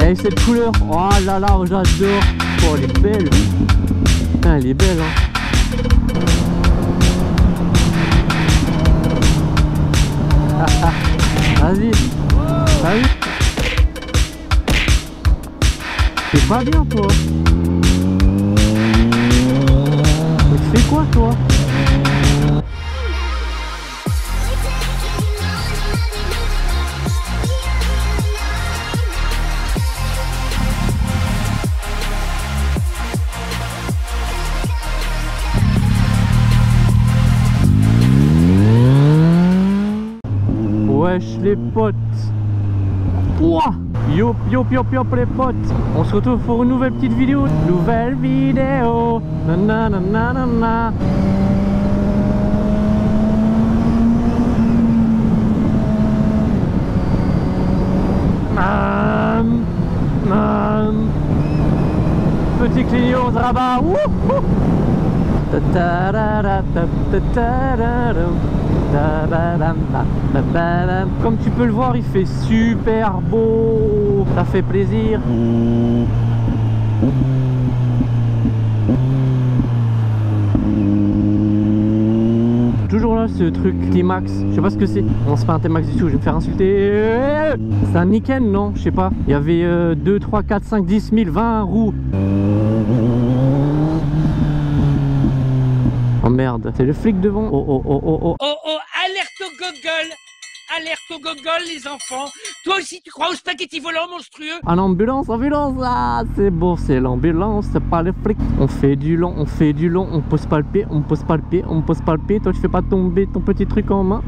Et cette couleur, oh là là, j'adore. Oh, elle est belle. Putain, elle est belle, hein. Vas-y, vas-y. T'es pas bien, toi. Mais tu fais quoi, toi? Wesh les potes. Ouah. Yop yop yop yop les potes. On se retrouve pour une nouvelle petite vidéo. Nouvelle vidéo. Nanana. Petit clignot de rabat. Comme tu peux le voir, il fait super beau. Ça fait plaisir. Toujours là ce truc T-Max, je sais pas ce que c'est. Non, c'est pas un T-Max du tout, je vais me faire insulter. C'est un Niken, non? Je sais pas. Il y avait 2, 3, 4, 5, 10 000, 20 roues. Oh merde, c'est le flic devant. Oh oh oh oh oh. Oh oh, alerte au gogol. Alerte au gogol les enfants. Toi aussi tu crois au spaghetti volant monstrueux? En ambulance, ah c'est bon, c'est l'ambulance, c'est pas les flics. On fait du long, on pose pas le pied, on pose pas le pied, on pose pas le pied. Toi tu fais pas tomber ton petit truc en main.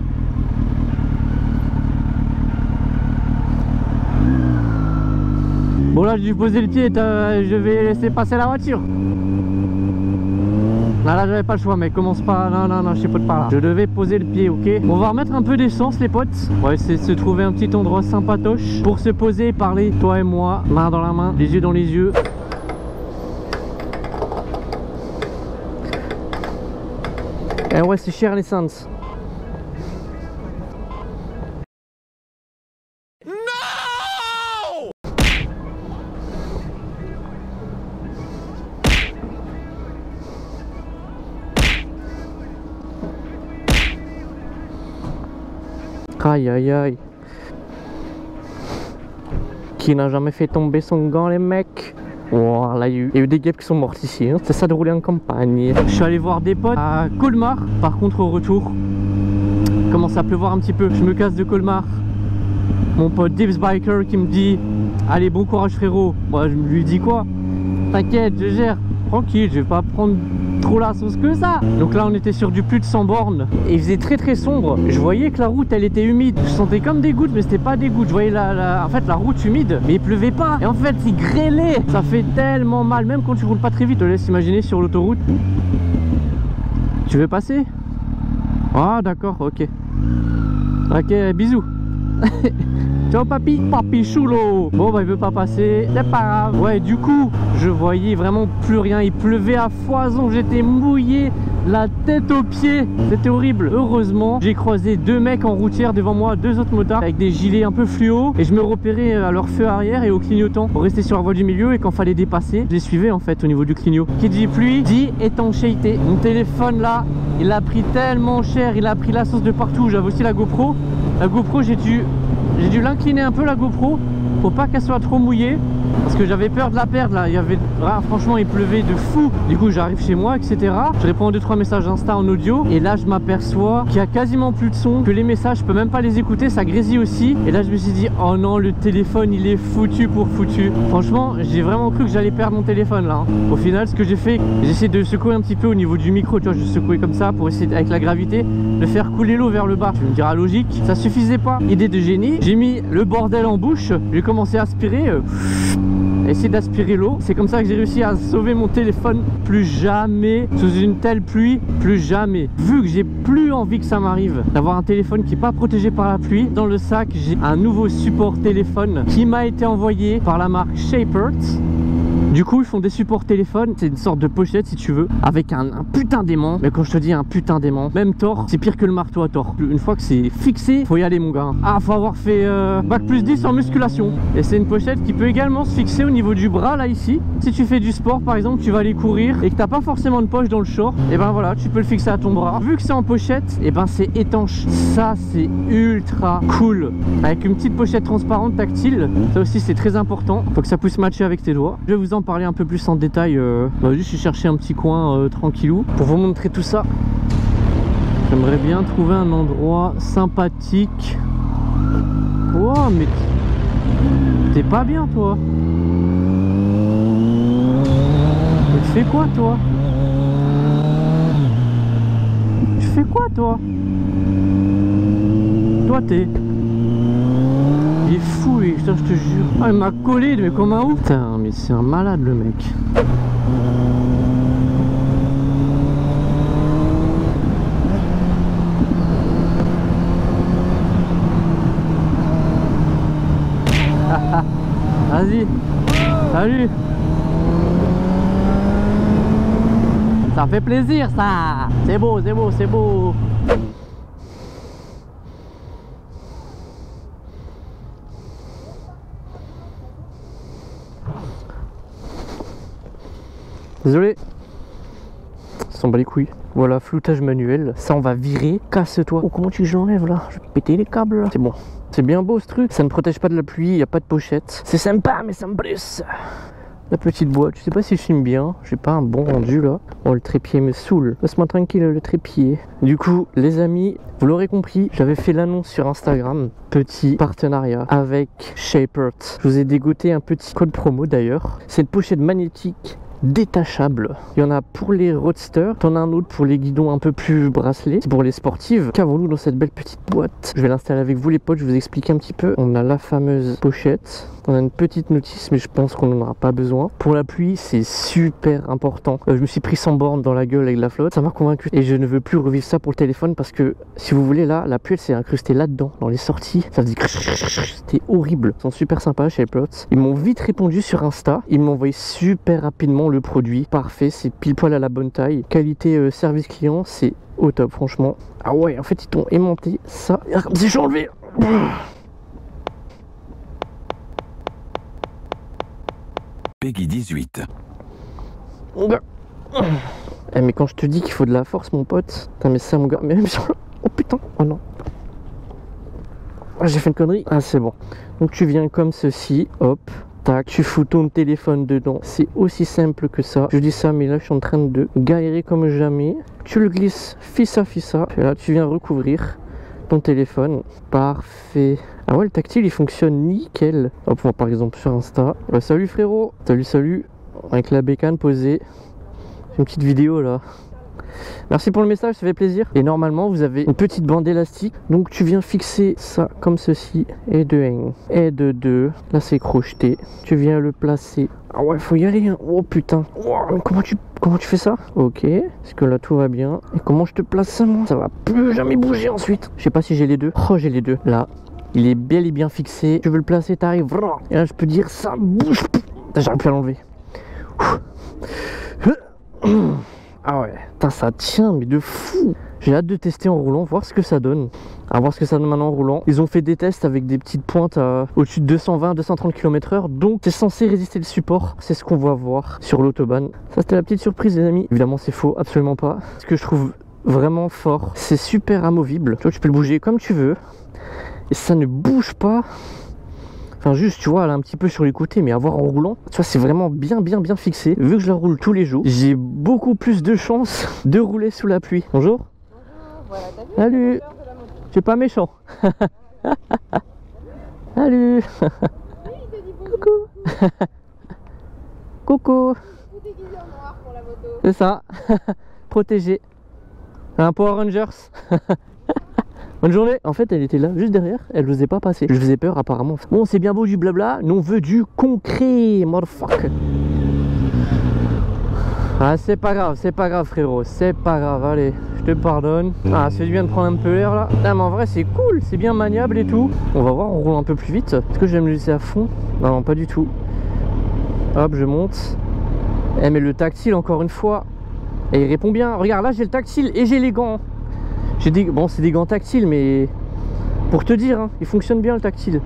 Bon là j'ai posé le pied, je vais laisser passer la voiture. Là j'avais pas le choix, mais commence pas, non, je sais pas de par là. Je devais poser le pied, ok. On va remettre un peu d'essence les potes. On va essayer de se trouver un petit endroit sympatoche pour se poser et parler, toi et moi, main dans la main, les yeux dans les yeux. Eh ouais, c'est cher l'essence. Aïe aïe aïe. Qui n'a jamais fait tomber son gant les mecs? Oh là il y a eu des guêpes qui sont mortes ici, hein. C'est ça de rouler en campagne. Je suis allé voir des potes à Colmar. Par contre au retour commence à pleuvoir un petit peu. Je me casse de Colmar. Mon pote Dips Biker qui me dit allez bon courage frérot. Moi je lui dis quoi? T'inquiète je gère. Tranquille, je vais pas prendre trop la sauce que ça. Donc là on était sur du plus de 100 bornes et il faisait très sombre. Je voyais que la route elle était humide. Je sentais comme des gouttes mais c'était pas des gouttes. Je voyais en fait la route humide mais il pleuvait pas. Et en fait il grêlait. Ça fait tellement mal même quand tu roules pas très vite. Je te laisse imaginer sur l'autoroute. Tu veux passer? Ah d'accord, ok. Ok, bisous. Ciao papi, papi choulo. Bon bah il veut pas passer, c'est pas grave. Ouais du coup je voyais vraiment plus rien. Il pleuvait à foison, j'étais mouillé la tête aux pieds. C'était horrible. Heureusement j'ai croisé deux mecs en routière devant moi, deux autres motards avec des gilets un peu fluo. Et je me repérais à leur feu arrière et au clignotant pour rester sur la voie du milieu. Et quand fallait dépasser, je les suivais en fait au niveau du clignot. Qui dit pluie dit étanchéité. Mon téléphone là, il a pris tellement cher, il a pris la sauce de partout. J'avais aussi la GoPro. La GoPro j'ai dû l'incliner un peu la GoPro pour pas qu'elle soit trop mouillée parce que j'avais peur de la perdre là. Il y avait franchement il pleuvait de fou. Du coup j'arrive chez moi etc. Je réponds à 2-3 messages Insta en audio et là je m'aperçois qu'il y a quasiment plus de son, que les messages je peux même pas les écouter, ça grésille aussi. Et là je me suis dit oh non le téléphone il est foutu pour foutu. Franchement j'ai vraiment cru que j'allais perdre mon téléphone là, hein. Au final ce que j'ai fait, j'ai essayé de secouer un petit peu au niveau du micro, tu vois, je secouais comme ça pour essayer avec la gravité de faire couler l'eau vers le bas. Tu me diras logique, ça suffisait pas. Idée de génie, j'ai mis le bordel en bouche, j'ai commencé à aspirer, essayer d'aspirer l'eau. C'est comme ça que j'ai réussi à sauver mon téléphone. Plus jamais sous une telle pluie, plus jamais. Vu que j'ai plus envie que ça m'arrive d'avoir un téléphone qui n'est pas protégé par la pluie, dans le sac j'ai un nouveau support téléphone qui m'a été envoyé par la marque Shapered. Du coup ils font des supports téléphone, c'est une sorte de pochette si tu veux, avec un putain d'aimant. Mais quand je te dis un putain d'aimant, même Thor, c'est pire que le marteau à Thor. Une fois que c'est fixé, faut y aller mon gars. Ah, faut avoir fait bac plus 10 en musculation. Et c'est une pochette qui peut également se fixer au niveau du bras là ici. Si tu fais du sport par exemple, tu vas aller courir et que t'as pas forcément de poche dans le short, et ben voilà, tu peux le fixer à ton bras. Vu que c'est en pochette, et ben c'est étanche. Ça c'est ultra cool. Avec une petite pochette transparente tactile, ça aussi c'est très important. Faut que ça puisse matcher avec tes doigts. Je vais vous en parler un peu plus en détail. Juste chercher un petit coin tranquillou pour vous montrer tout ça. J'aimerais bien trouver un endroit sympathique. Oh mais t'es pas bien toi. Mais tu fais quoi toi? Tu fais quoi toi? Toi t'es... Il est fou lui, putain, je te jure. Ah, il m'a collé mais comme un ouf. Putain mais c'est un malade le mec. Vas-y, salut. Ça fait plaisir ça. C'est beau, c'est beau, c'est beau. Désolé. Ça s'en bat les couilles. Voilà, floutage manuel. Ça on va virer. Casse-toi. Oh, comment tu que j'enlève là? Je vais péter les câbles là. C'est bon. C'est bien beau ce truc. Ça ne protège pas de la pluie, il n'y a pas de pochette. C'est sympa mais ça me blesse. La petite boîte, je sais pas si je filme bien. J'ai pas un bon rendu là. Oh, le trépied me saoule. Laisse-moi tranquille le trépied. Du coup, les amis, vous l'aurez compris, j'avais fait l'annonce sur Instagram. Petit partenariat avec Shapered. Je vous ai dégoté un petit code promo d'ailleurs. C'est une pochette magnétique détachable. Il y en a pour les roadsters, t'en as un autre pour les guidons un peu plus bracelets. C'est pour les sportives. Qu'avons-nous dans cette belle petite boîte? Je vais l'installer avec vous les potes, je vais vous expliquer un petit peu. On a la fameuse pochette. On a une petite notice, mais je pense qu'on n'en aura pas besoin. Pour la pluie, c'est super important. Je me suis pris 100 bornes dans la gueule avec la flotte. Ça m'a convaincu. Et je ne veux plus revivre ça pour le téléphone parce que, si vous voulez, là, la pluie, elle s'est incrustée là-dedans, dans les sorties. Ça faisait... C'était horrible. Ils sont super sympas chez Plots. Ils m'ont vite répondu sur Insta. Ils m'ont envoyé super rapidement le produit. Parfait, c'est pile poil à la bonne taille. Qualité service client, c'est au top, franchement. Ah ouais, en fait, ils t'ont aimanté ça. Regarde, si j'ai enlevé. Peggy 18. Eh mais quand je te dis qu'il faut de la force mon pote. Putain mais ça mon gars, mais même sur... Oh putain, oh non. Ah, j'ai fait une connerie. Ah c'est bon. Donc tu viens comme ceci, hop, tac, tu fous ton téléphone dedans. C'est aussi simple que ça. Je dis ça mais là je suis en train de galérer comme jamais. Tu le glisses fissa. Et là tu viens recouvrir ton téléphone. Parfait. Ah ouais, le tactile il fonctionne nickel. Hop, on va par exemple sur Insta. Salut frérot. Salut. Avec la bécane posée. Une petite vidéo là. Merci pour le message, ça fait plaisir. Et normalement vous avez une petite bande élastique. Donc tu viens fixer ça comme ceci. Et de 1. Et de 2. Là c'est crocheté. Tu viens le placer. Ah ouais, faut y aller hein. Oh putain. Oh, comment tu fais ça? Ok. Est-ce que là tout va bien? Et comment je te place ça moi? Ça va plus jamais bouger ensuite. Je sais pas si j'ai les deux. Oh j'ai les deux. Là. Il est bel et bien fixé. Tu veux le placer, t'arrives. Et là je peux dire ça bouge. J'arrive plus à l'enlever. Ah ouais, putain, ça tient mais de fou. J'ai hâte de tester en roulant, voir ce que ça donne. À voir ce que ça donne maintenant en roulant. Ils ont fait des tests avec des petites pointes au-dessus de 220-230 km/h. Donc c'est censé résister le support. C'est ce qu'on va voir sur l'autobahn. Ça c'était la petite surprise les amis. Évidemment c'est faux, absolument pas. Ce que je trouve vraiment fort, c'est super amovible. Tu vois, tu peux le bouger comme tu veux. Et ça ne bouge pas. Enfin juste tu vois elle est un petit peu sur les côtés, mais à voir en roulant, tu vois c'est vraiment bien fixé. Vu que je la roule tous les jours, j'ai beaucoup plus de chances de rouler sous la pluie. Bonjour. Voilà, t'as vu? Salut. Tu es pas méchant. Salut. Coucou. Coucou. Tout déguisé en noir pour la moto. C'est ça. Protégé. Un Power Rangers. Bonne journée. En fait elle était là juste derrière, elle n'osait pas passer. Je faisais peur apparemment. Bon c'est bien beau du blabla, nous on veut du concret, motherfucker. Ah c'est pas grave frérot, c'est pas grave, allez, je te pardonne. Ah ça fait du bien de prendre un peu l'air là. Ah mais en vrai c'est cool, c'est bien maniable et tout. On va voir, on roule un peu plus vite. Est-ce que je vais me laisser à fond? Non pas du tout. Hop, je monte. Eh, mais le tactile, encore une fois, et il répond bien. Regarde, là j'ai le tactile et j'ai les gants. J'ai des... Bon, c'est des gants tactiles, mais pour te dire, hein, il fonctionne bien le tactile.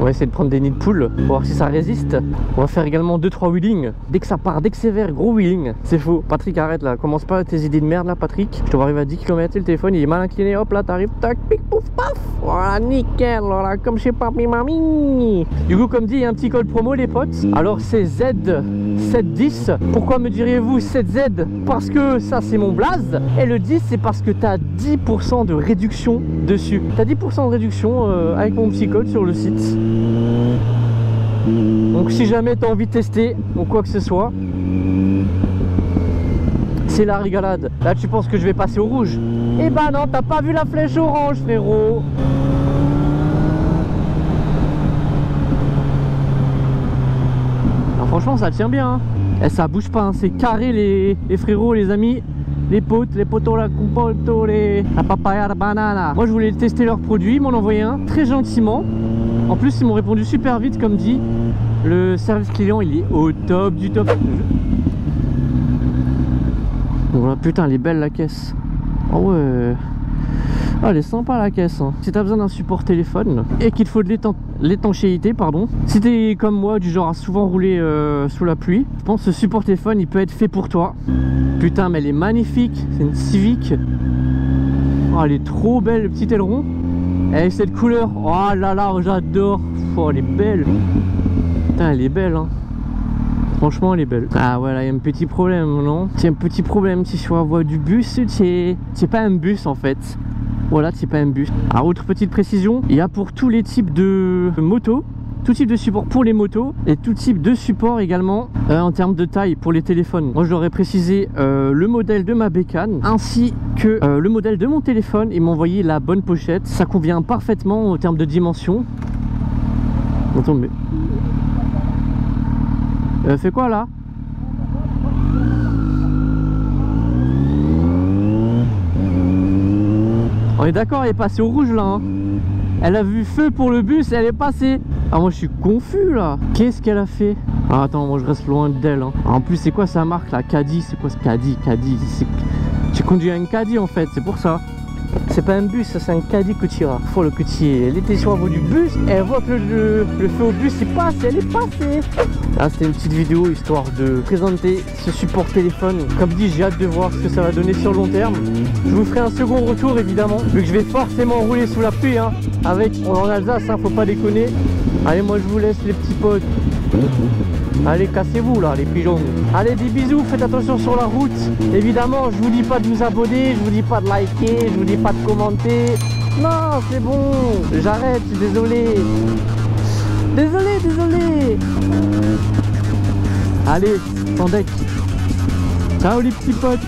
On va essayer de prendre des nids de poule pour voir si ça résiste. On va faire également 2-3 wheelings. Dès que ça part, dès que c'est vert, gros wheeling. C'est faux. Patrick, arrête là. Commence pas tes idées de merde là, Patrick. Je te vois arriver à 10 km et le téléphone il est mal incliné. Hop là, t'arrives, tac, pic, pouf, paf. Voilà, nickel. Voilà, comme chez papi, mamie. Du coup, comme dit, il y a un petit code promo, les potes. Alors, c'est Z710. Pourquoi me diriez-vous 7Z? Parce que ça, c'est mon blaze. Et le 10, c'est parce que t'as 10% de réduction dessus. T'as 10% de réduction avec mon petit code sur le site. Donc si jamais tu as envie de tester ou quoi que ce soit, c'est la régalade. Là tu penses que je vais passer au rouge? Eh ben non, t'as pas vu la flèche orange, frérot. Alors franchement ça tient bien, hein. Et ça bouge pas, hein. C'est carré les frérots, les amis. Les potes, les potos, la compoto, la papaya, la banana. Moi je voulais tester leurs produits, ils m'en ont envoyé un très gentiment. En plus ils m'ont répondu super vite, comme dit. Le service client il est au top du top. Voilà, putain elle est belle la caisse. Oh ouais. Ah, elle est sympa la caisse, hein. Si t'as besoin d'un support téléphone et qu'il te faut de l'étanchéité, pardon. Si t'es comme moi du genre à souvent rouler sous la pluie, je pense que ce support téléphone il peut être fait pour toi. Putain mais elle est magnifique. C'est une Civic. Oh, elle est trop belle, le petit aileron. Et cette couleur, oh là là, j'adore. Oh, elle est belle. Putain elle est belle, hein. Franchement elle est belle. Ah voilà, il y a un petit problème, non? C'est un petit problème, si sur la voie du bus, c'est pas un bus en fait. Voilà, c'est pas un bus. Alors autre petite précision, il y a pour tous les types de motos, tout type de support pour les motos et tout type de support également en termes de taille pour les téléphones. Moi je leur ai précisé le modèle de ma bécane ainsi que le modèle de mon téléphone. Ils m'ont envoyé la bonne pochette, ça convient parfaitement en termes de dimension. Attends mais... fais quoi là? On est d'accord, elle est passée au rouge là, hein. Elle a vu feu pour le bus et elle est passée. Ah moi je suis confus là. Qu'est-ce qu'elle a fait? Ah attends, moi je reste loin d'elle, hein. En plus c'est quoi sa marque là? Caddy, c'est quoi ce Caddy? Caddy, tu conduis un Caddy en fait, c'est pour ça. C'est pas un bus, ça c'est un Caddy que tu iras. Faut le que tu es. Elle était sur la voie du bus et elle voit que le feu au bus est passé, elle est passée. Là c'était une petite vidéo histoire de présenter ce support téléphone. Comme dit, j'ai hâte de voir ce que ça va donner sur le long terme. Je vous ferai un second retour évidemment, vu que je vais forcément rouler sous la pluie, hein. Avec, on est en Alsace, hein, faut pas déconner. Allez, moi je vous laisse les petits potes. Allez, cassez-vous là les pigeons. Allez, des bisous, faites attention sur la route. Évidemment, je vous dis pas de vous abonner, je vous dis pas de liker, je vous dis pas de commenter. Non, c'est bon, j'arrête, je suis désolé. Désolé. Allez, sans deck. Ciao les petits potes.